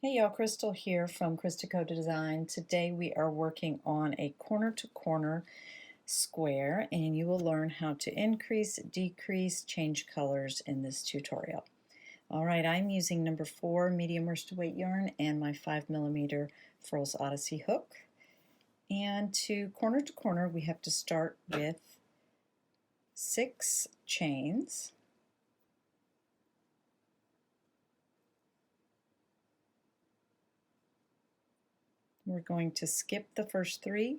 Hey y'all, Crystal here from ChristaCoDesign. Today we are working on a corner-to-corner square, and you will learn how to increase, decrease, change colors in this tutorial. All right, I'm using number 4 medium worsted weight yarn and my 5mm Furls Odyssey hook. And to corner, we have to start with 6 chains. We're going to skip the first 3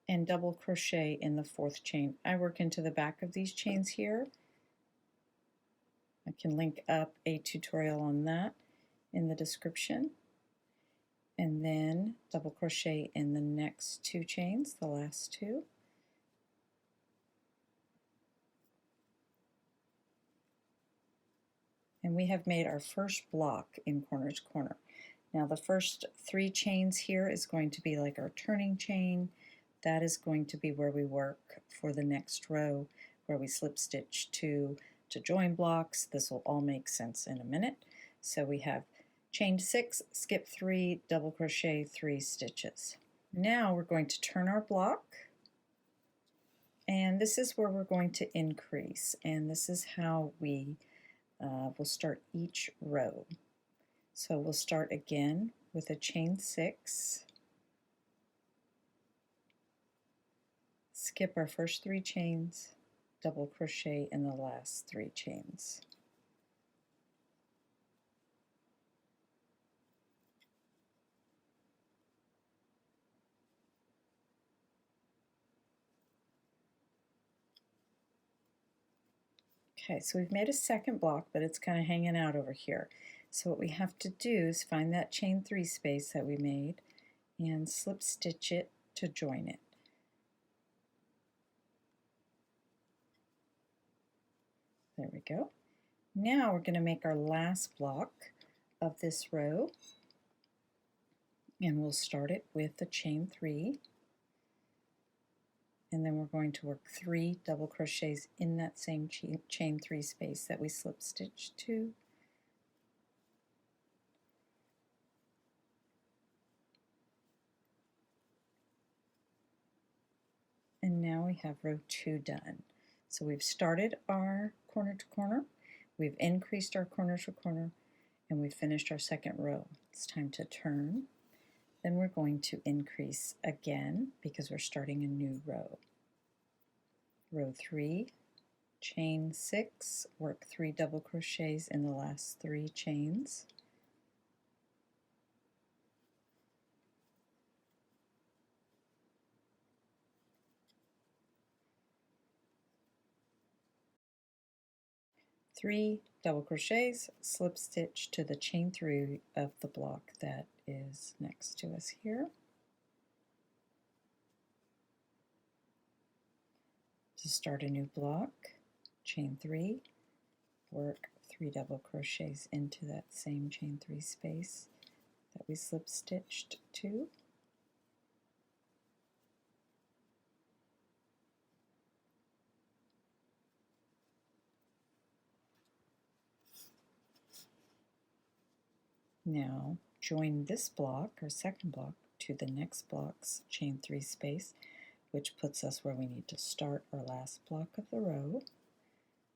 and double crochet in the 4th chain. I work into the back of these chains here. I can link up a tutorial on that in the description. And then double crochet in the next 2 chains, the last 2. And we have made our first block in corner to corner. Now the first 3 chains here is going to be like our turning chain. That is going to be where we work for the next row, where we slip stitch to join blocks. This will all make sense in a minute. So we have chain 6, skip 3, double crochet 3 stitches. Now we're going to turn our block, and this is where we're going to increase, and this is how we will start each row. So we'll start again with a chain 6, skip our first 3 chains, double crochet in the last 3 chains. Okay, so we've made a second block, but it's kind of hanging out over here. So what we have to do is find that chain 3 space that we made and slip stitch it to join it. There we go. Now we're going to make our last block of this row, and we'll start it with a chain 3, and then we're going to work 3 double crochets in that same chain 3 space that we slip stitched to. And now we have row 2 done. So we've started our corner to corner, we've increased our corner to corner, and we've finished our second row. It's time to turn. Then we're going to increase again because we're starting a new row. Row 3, chain 6, work 3 double crochets in the last 3 chains. Three double crochets, slip stitch to the chain 3 of the block that is next to us here. To start a new block, chain 3, work 3 double crochets into that same chain 3 space that we slip stitched to. Now join this block, or second block, to the next block's chain 3 space, which puts us where we need to start our last block of the row.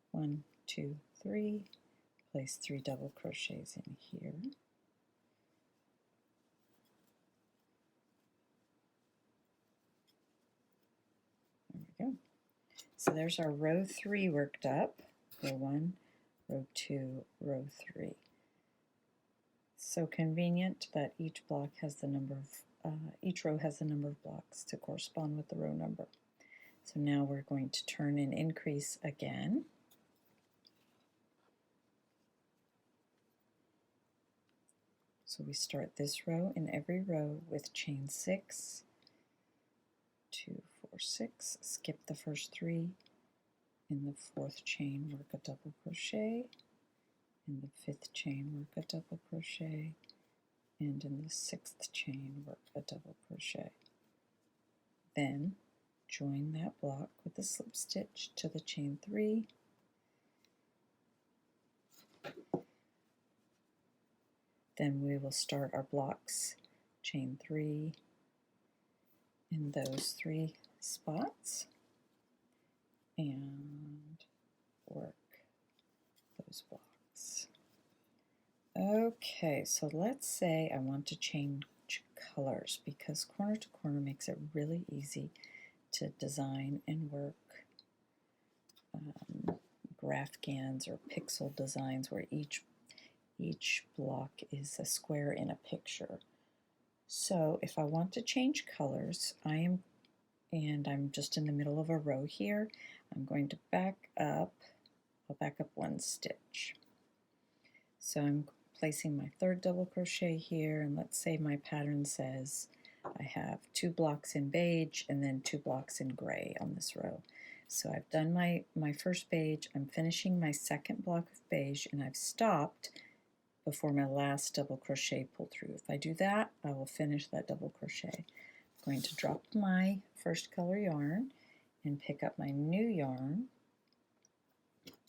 1, 2, 3, place 3 double crochets in here. There we go. So there's our row 3 worked up. Row 1, row 2, row 3. So convenient that each block has the number of, each row has the number of blocks to correspond with the row number. So now we're going to turn and increase again. So we start this row in every row with chain 6, 2, 4, 6, skip the first 3, in the 4th chain work a double crochet, in the 5th chain work a double crochet, and in the 6th chain work a double crochet. Then join that block with a slip stitch to the chain 3, Then we will start our blocks, chain 3 in those 3 spots and work those blocks. Okay, so let's say I want to change colors because corner to corner makes it really easy to design and work graphghans or pixel designs where each block is a square in a picture. So if I want to change colors, I'm just in the middle of a row here. I'm going to back up. I'll back up 1 stitch. So I'm placing my 3rd double crochet here, and let's say my pattern says I have 2 blocks in beige and then 2 blocks in gray on this row. So I've done my first beige, I'm finishing my 2nd block of beige, and I've stopped before my last double crochet pull through. If I do that, I will finish that double crochet. I'm going to drop my first color yarn and pick up my new yarn,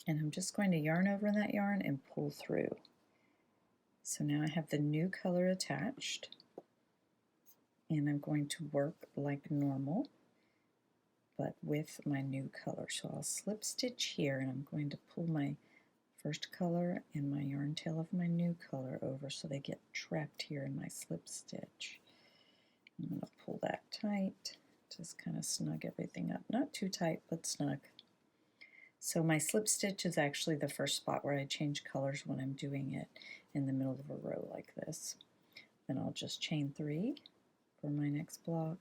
and I'm just going to yarn over in that yarn and pull through. So now I have the new color attached, and I'm going to work like normal but with my new color. So I'll slip stitch here, and I'm going to pull my first color and my yarn tail of my new color over so they get trapped here in my slip stitch. I'm going to pull that tight, just kind of snug everything up. Not too tight, but snug. So my slip stitch is actually the first spot where I change colors when I'm doing it in the middle of a row like this. Then I'll just chain 3 for my next block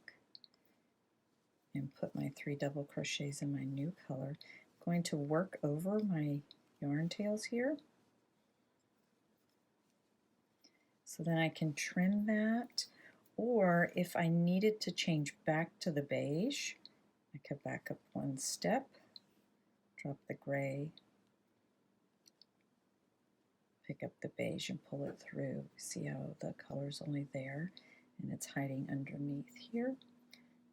and put my 3 double crochets in my new color. I'm going to work over my yarn tails here so then I can trim that, or if I needed to change back to the beige, I could back up 1 step, drop the gray, pick up the beige and pull it through. See how the color's only there and it's hiding underneath here.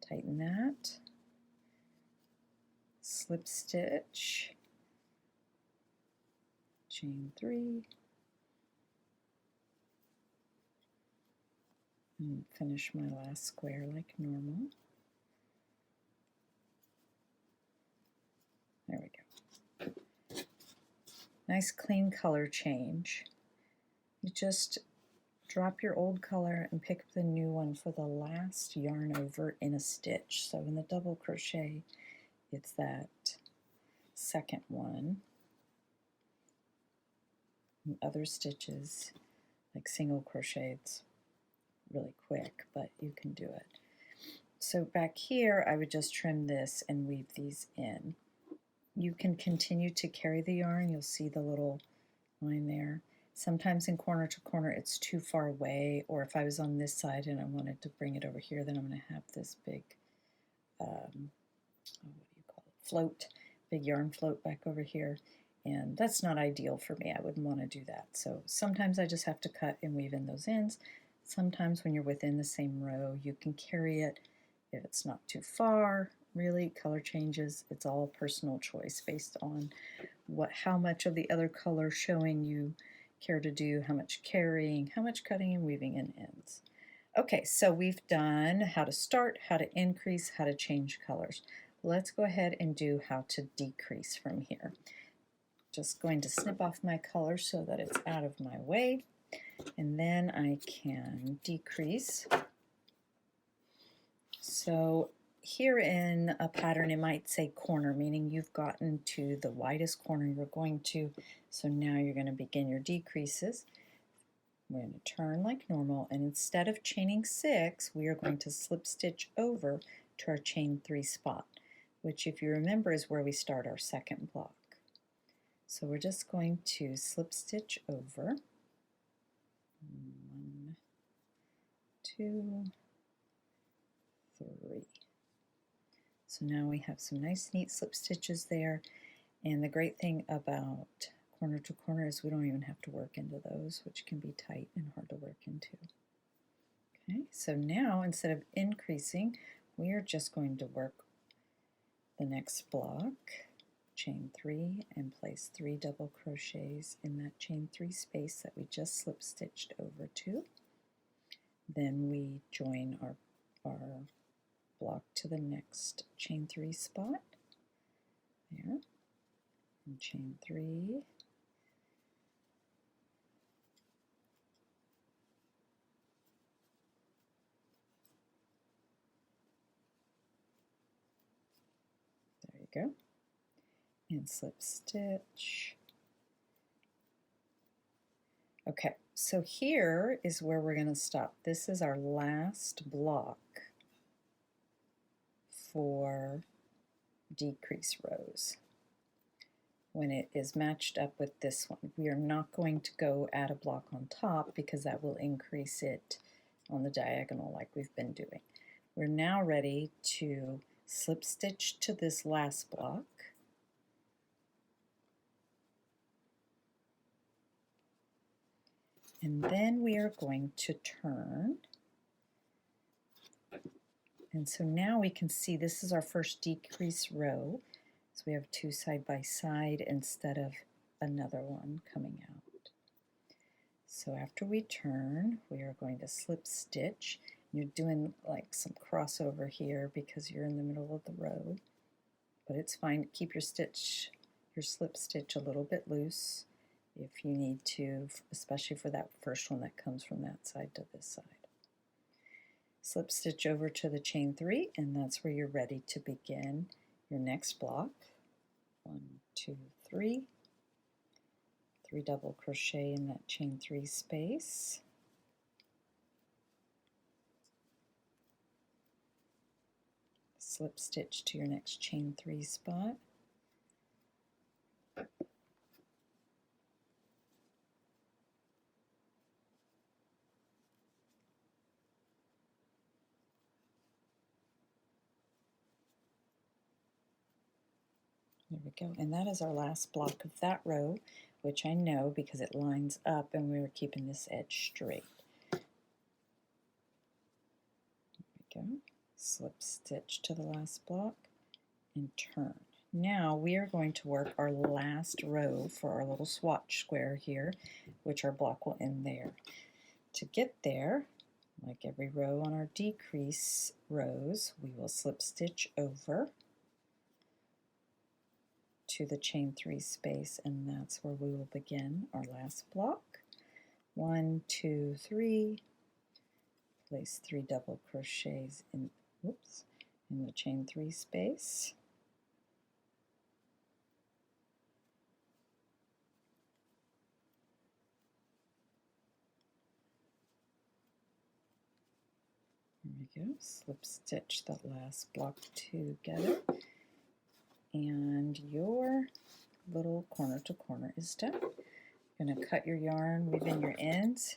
Tighten that, slip stitch, chain 3, and finish my last square like normal. There we go. Nice clean color change. You just drop your old color and pick up the new one for the last yarn over in a stitch. So in the double crochet, it's that second one. In other stitches, like single crochet, it's really quick, but you can do it. So back here, I would just trim this and weave these in. You can continue to carry the yarn. You'll see the little line there. Sometimes in corner to corner it's too far away, or if I was on this side and I wanted to bring it over here, then I'm going to have this big, what do you call it, float, big yarn float back over here, and that's not ideal for me. I wouldn't want to do that. So sometimes I just have to cut and weave in those ends. Sometimes when you're within the same row, you can carry it if it's not too far. Really, color changes, it's all personal choice based on how much of the other color showing you care to do, how much carrying, how much cutting and weaving in ends. Okay, so we've done how to start, how to increase, how to change colors. Let's go ahead and do how to decrease from here. Just going to snip off my color so that it's out of my way, and then I can decrease. So here in a pattern it might say corner, meaning you've gotten to the widest corner you're going to, so now you're going to begin your decreases. We're going to turn like normal, and instead of chaining 6, we are going to slip stitch over to our chain 3 spot, which if you remember is where we start our second block. So we're just going to slip stitch over, 1, 2, 3. So now we have some nice neat slip stitches there, and the great thing about corner to corner is we don't even have to work into those, which can be tight and hard to work into. Okay, so now instead of increasing, we are just going to work the next block, chain 3 and place 3 double crochets in that chain 3 space that we just slip stitched over to. Then we join our block to the next chain 3 spot there, and chain 3, there you go, and slip stitch. Okay, so here is where we're going to stop. This is our last block for decrease rows. When it is matched up with this one, we are not going to go add a block on top because that will increase it on the diagonal like we've been doing. We're now ready to slip stitch to this last block. And then we are going to turn. And so now we can see this is our first decrease row. So we have 2 side by side instead of another one coming out. So after we turn, we are going to slip stitch. You're doing like some crossover here because you're in the middle of the row, but it's fine. Keep your slip stitch a little bit loose if you need to, especially for that first one that comes from that side to this side. Slip stitch over to the chain 3, and that's where you're ready to begin your next block. 1, 2, 3. 3 double crochet in that chain 3 space. Slip stitch to your next chain 3 spot. There we go, and that is our last block of that row, which I know because it lines up and we're keeping this edge straight. There we go, slip stitch to the last block and turn. Now we are going to work our last row for our little swatch square here, which our block will end there. To get there, like every row on our decrease rows, we will slip stitch over to the chain 3 space, and that's where we will begin our last block. 1, 2, 3, place 3 double crochets in the chain 3 space. There we go, slip stitch that last block together, and your little corner to corner is done. You're going to cut your yarn, weave in your ends.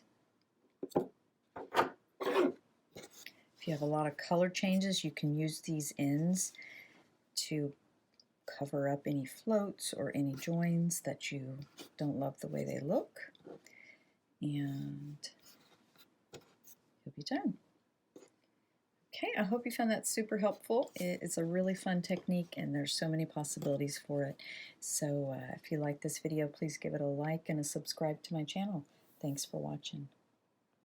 If you have a lot of color changes, you can use these ends to cover up any floats or any joins that you don't love the way they look, and you'll be done. Okay, I hope you found that super helpful. It's a really fun technique and there's so many possibilities for it. So if you like this video, please give it a like and a subscribe to my channel. Thanks for watching.